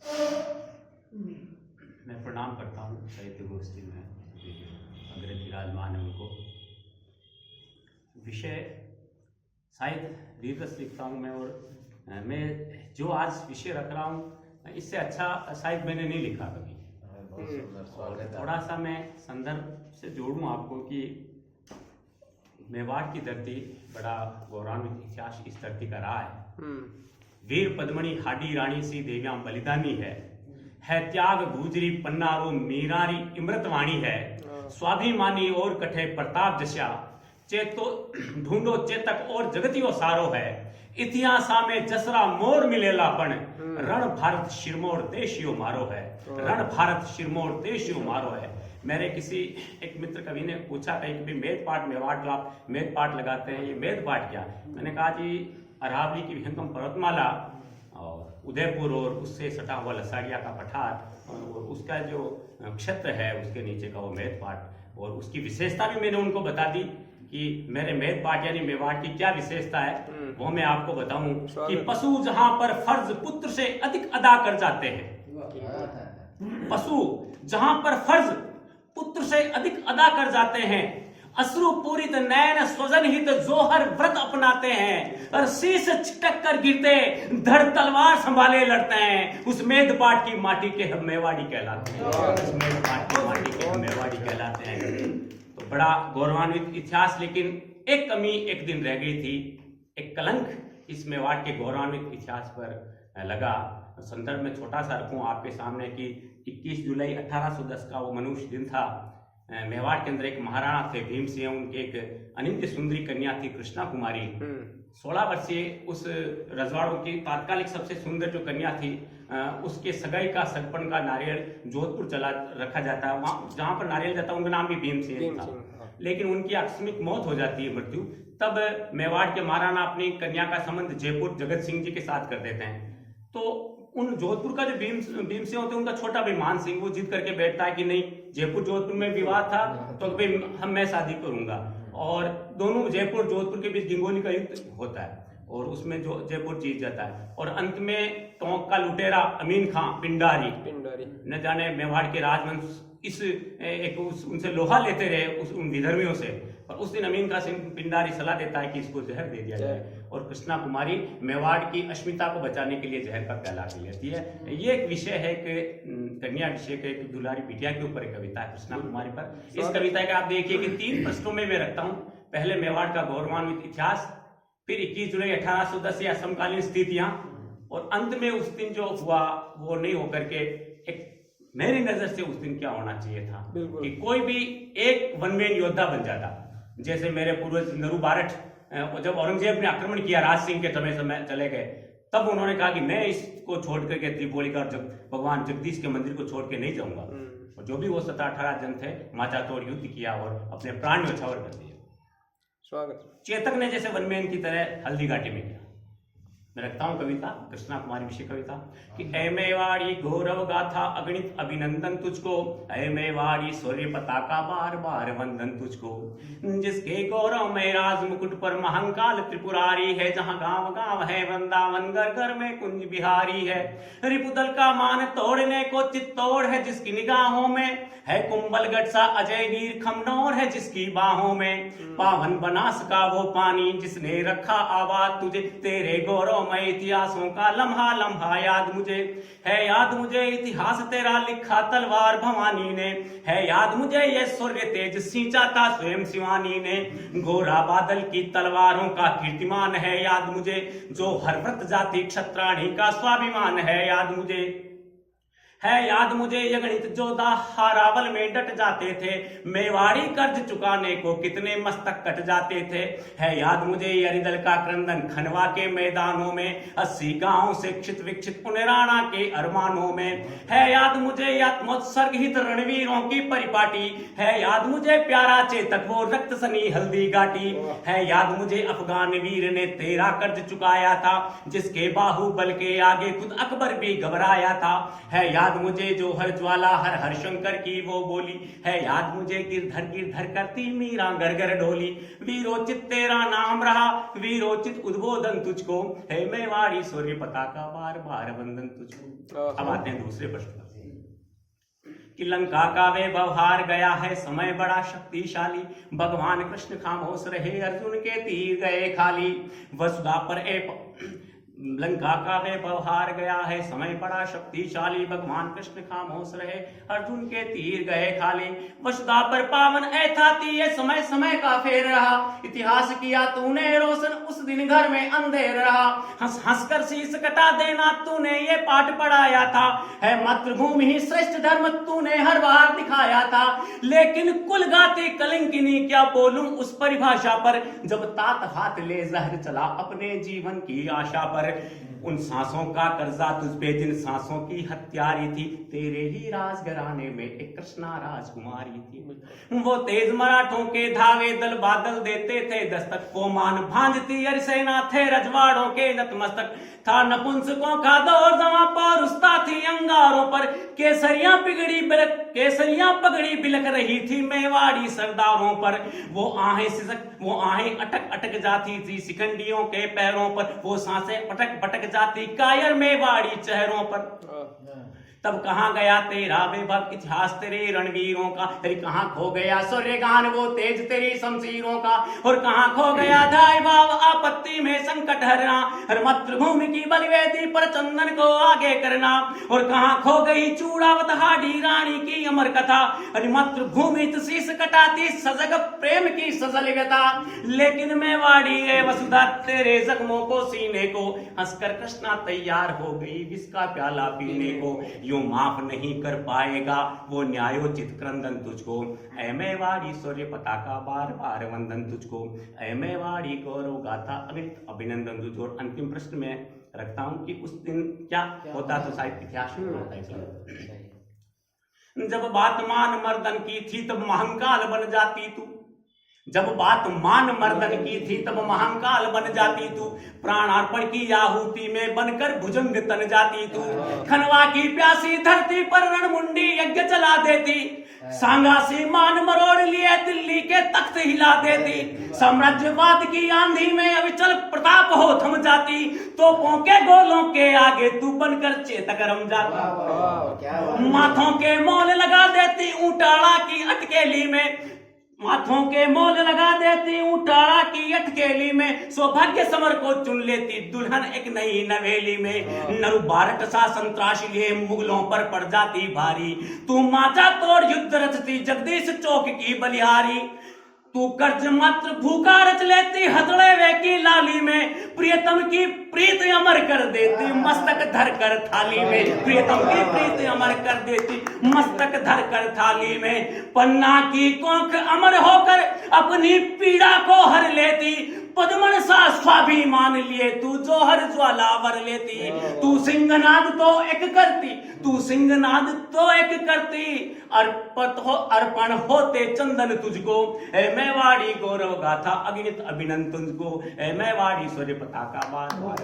मैं प्रणाम करता हूँ साहित्य गोष्ठी में अग्रज विराजमान है उनको। विषय साहित्य दीर्घ लिखता हूँ मैं, और मैं जो आज विषय रख रहा हूँ इससे अच्छा साहित्य मैंने नहीं लिखा कभी। थोड़ा सा मैं संदर्भ से जोड़ूँ आपको कि मेवाड़ की धरती बड़ा गौरवान्वित इतिहास इस धरती का रहा है। वीर पद्मनी हाडी रानी सी देवियां बलिदानी है त्याग गुजरी पन्नारो मीरारी इमृतवाणी है, स्वाभिमानी और कठे प्रताप जस्या चेतो ढूंढो चेतक और जगतियो सारो है, इतिहासा में जसरा मोर मिलेलापन रण भारत शिरमोर देशियो मारो है, रण भारत शिरमोर देशियो मारो है। मेरे किसी एक मित्र कवि ने पूछा था कि मेद पाठ मेवाड़ जो आप मेद पाठ लगाते हैं, ये मेद पाठ क्या? मैंने कहा जी अरावली की विहंगम पर्वतमाला और उदयपुर और उससे सटा हुआ लसाड़िया का पठार और उसका जो क्षेत्र है उसके नीचे का वो मेद पाठ, और उसकी विशेषता भी मैंने उनको बता दी कि मेरे मेद पाठ यानी मेवाड़ की क्या विशेषता है वो मैं आपको बताऊं कि पशु जहां पर फर्ज पुत्र से अधिक अदा कर जाते हैं, पशु जहां पर फर्ज पुत्र से अधिक अदा कर जाते हैं, अश्रु पूरित नयन स्वजन हित जोहर व्रत अपनाते हैं, और शीश छिटक कर गिरते धड़ तलवार संभाले लड़ते हैं, उस मेद पाठ की माटी के हम मेवाड़ी कहलाते हैं, उस मेद पाठ की माटी के हम मेवाड़ी कहलाते हैं। तो बड़ा गौरवान्वित इतिहास, लेकिन एक कमी एक दिन रह गई थी, एक कलंक इस मेवाड़ के गौरवान्वित इतिहास पर लगा। संदर्भ में छोटा सा रखूं आपके सामने कि 21 जुलाई 1810 का वो मनुष्य दिन था। मेवाड़ के अंदर एक महाराणा थे भीम सिंह, उनकी एक अनिंद्य सुंदरी कन्या थी कृष्णा कुमारी। 16 वर्षीय उस रजवाड़ों की तात्कालिक सबसे सुंदर जो कन्या थी उसके सगाई का सगपन का नारियल जोधपुर चला रखा जाता है, वहां जहां पर नारियल जाता है उनका नाम भी भीम सिंह था। लेकिन उनकी आकस्मिक मौत हो जाती है, मृत्यु। तब मेवाड़ के महाराणा अपनी कन्या का संबंध जयपुर जगत सिंह जी के साथ कर देते हैं। तो उन जोधपुर का जो भीम सिंह होते हैं उनका छोटा भाई मान सिंह वो जिद करके बैठता है कि नहीं, जयपुर जोधपुर में विवाद था तो भाई मैं शादी करूंगा, और दोनों जयपुर जोधपुर के बीच गिंगोली का युद्ध होता है और उसमें जो जयपुर जीत जाता है। और अंत में टोंक का लुटेरा अमीन खां पिंडारी न जाने मेवाड़ के राजवंश उनसे लोहा लेते रहे उन विधर्मियों से, और उस दिन अमीन खां पिंडारी सलाह देता है कि इसको जहर दे दिया जाए, और कृष्णा कुमारी मेवाड़ की अस्मिता को बचाने के लिए जहर का प्याला पी लेती है। ये एक विषय है कि कन्या विषय के एक दुलारी बिटिया के ऊपर एक कविता है कृष्णा कुमारी पर। इस कविता का आप देखिए कि 3 प्रश्नों में मैं रखता हूँ, पहले मेवाड़ का गौरवान्वित इतिहास, फिर 21 जुलाई 1810 या समकालीन स्थितियां, और अंत में उस दिन जो हुआ वो नहीं होकर के एक मेरी नजर से उस दिन क्या होना चाहिए था कि कोई भी एक वनमेन योद्धा बन जाता, जैसे मेरे पूर्वज नरू बारठ जब औरंगजेब ने आक्रमण किया राज सिंह के समय चले गए, तब उन्होंने कहा कि मैं इसको छोड़ करके त्रिपोली का भगवान जगदीश के मंदिर को छोड़ के नहीं जाऊंगा, और जो भी वो 17-18 जन थे माचा तोड़ युद्ध किया और अपने प्राण न्यौछावर कर दिए। स्वागत। चेतक ने जैसे वनमेन की तरह हल्दी घाटी में किया। मैं रखता हूं कविता कृष्णा कुमारी विषय कविता कि ऐ मेवाड़ी गौरव गाथा अगणित अभिनंदन तुझको, ऐ मेवाड़ी शौर्य पताका बार बार वंदन तुझको, जिसके गौरव में राज मुकुट पर महंकाल त्रिपुरारी है, जहां गांव गांव है वृंदावन घर घर में कुंज बिहारी है, रिपुदल का मान तोड़ने को चित्तौड़ है जिसकी निगाहों में, है कुंभलगढ़ सा अजय वीर खमनौर है जिसकी बाहों में, पावन बनास का वो पानी जिसने रखा आबाद तुझे, तेरे गौरव मैं इतिहासों का लम्हा लम्हा याद मुझे, है याद मुझे इतिहास तेरा लिखा तलवार भवानी ने, है याद मुझे ये सूर्य तेज सींचा था स्वयं शिवानी ने, घोरा बादल की तलवारों का कीर्तिमान है याद मुझे, जो हर व्रत जाति क्षत्राणी का स्वाभिमान है याद मुझे, है याद मुझे यगणित जोधा हारावल में डट जाते थे, मेवाड़ी कर्ज चुकाने को कितने मस्तक कट जाते थे, है याद मुझे यरिदल का क्रंदन खनवा के मैदानों में, 80 गांवों से क्षित विक्षित उन राणा के अरमानों में, है याद मुझे आत्मोत्सर्ग हित रणवीरों की परिपाटी, है याद मुझे प्यारा चेतक वो रक्त सनी हल्दी घाटी, है याद मुझे अफगान वीर ने तेरा कर्ज चुकाया था, जिसके बाहुबल के आगे खुद अकबर भी घबराया था, है याद याद मुझे जोहर ज्वाला हर हर शंकर की वो बोली, है याद मुझे गिरधर करती मीरा घर डोली। वीरोचित तेरा नाम रहा वीरोचित उद्बोधन तुझको, है मेवाड़ी सूर्य पताका बार बार वंदन तुझको। अब आते हैं दूसरे प्रश्न पर कि लंका का वे व्यवहार गया है समय बड़ा शक्तिशाली, भगवान कृष्ण खामोश रहे अर्जुन के तीर गए खाली। वसुधा पर लंका का वे व्यवहार गया है समय बड़ा शक्तिशाली, भगवान कृष्ण खामोश रहे अर्जुन के तीर गए खाली। वसुधा पर पावन ऐथाती ये समय समय का फेर रहा, इतिहास किया तूने रोशन उस दिन घर में अंधेर रहा। हंस हंस कर शीश कटा देना तूने ये पाठ पढ़ाया था, है मातृभूमि ही श्रेष्ठ धर्म तूने हर बार दिखाया था। लेकिन कुल गाती कलंकिनी क्या बोलूं उस परिभाषा पर, जब तात हाथ ले जहर चला अपने जीवन की आशा पर। उन सांसों का कर्जा तुझ पे जिन सांसों की हत्यारी थी, तेरे ही राजघराने में एक कृष्णा राजकुमारी थी। वो तेज मराठों के धावे दल बादल देते थे दस्तक, वो मान भांजती अरिसेना थे रजवाड़ों के नतमस्तक। था नपुंसकों का दौर जमा परुस्ता थी अंगारों पर, केसरियां पगड़ी बिलक रही थी मेवाड़ी सरदारों पर। वो आहें अटक अटक जाती थी शिखंडियों के पैरों पर, वो सांसें पटक जाती कायर मेवाड़ी चेहरों पर। तब कहाँ गया तेरा वैभव इतिहास तेरे रणवीरों का, तेरी कहाँ खो गया सूर्यगान वो तेज तेरी शमशीरों का। और कहाँ खो गया धाय भाव आपत्ति में संकट हरना, हर मातृभूमि की बलिवेदी पर चंदन को आगे करना। और कहाँ खो गई चूड़ावत हाडी रानी की अमर कथा, हर मातृभूमि शीश कटाती सजग प्रेम की सजल व्यथा। लेकिन मेवाड़ी है वसुधा तेरे जख्मों को सीने को, हंसकर कृष्णा तैयार हो गई जिसका प्याला पीने को। यूं माफ नहीं कर पाएगा वो न्यायोचित क्रंदन तुझको, ऐ मेवाड़ी सूर्य पताका बार बार वंदन तुझको। ऐ मेवाड़ी गौरव गाथा अमित अभिनंदन तुझको। और अंतिम प्रश्न में रखता हूं कि उस दिन क्या होता तो शायद इतिहास में होता है। जब बात मान मर्दन की थी तब महंकाल बन जाती तू, जब बात मान मर्दन की थी तब महाकाल बन जाती तू। प्राणार्पण की आहुति में बनकर भुजंग तन जाती तू। खनवा की प्यासी धरती पर रणमुंडी यज्ञ चला देती, सांगासी मान मरोड़ लिए दिल्ली के तख्त हिला देती। साम्राज्यवाद की आंधी में अविचल प्रताप हो थम जाती, तोपों के गोलों के आगे तू बनकर चेतक रम जाती। माथों के मोल लगा देती ऊंटाड़ा की अटकेली में, माथों के मोल लगा देती ऊंटाड़ा की अटकेली में। सौभाग्य समर को चुन लेती दुल्हन एक नई नवेली में। नरु बारट सा संतराश लिए मुगलों पर पड़ जाती भारी, तू माचा तोड़ युद्ध रचती जगदीश चौक की बलिहारी। तू कर्ज मात्र भूखा रच लेती हथड़े वे की लाली में, प्रियतम की प्रीत अमर कर देती मस्तक धर कर थाली में। प्रियतम की प्रीत अमर कर देती मस्तक धर कर थाली में। पन्ना की कोंख अमर होकर अपनी पीड़ा को हर लेती, पद्मन सा स्वाभिमान लिए तू जोहर ज्वाला वर लेती। तू सिंहनाद तो एक करती, तू सिंहनाद तो एक करती, अर्पण होते चंदन तुझको। ऐ मेवाड़ी गौरव गाथा अगिनित अभिनंदन तुझको, ऐ मेवाड़ी सूर्य पताका बार बार।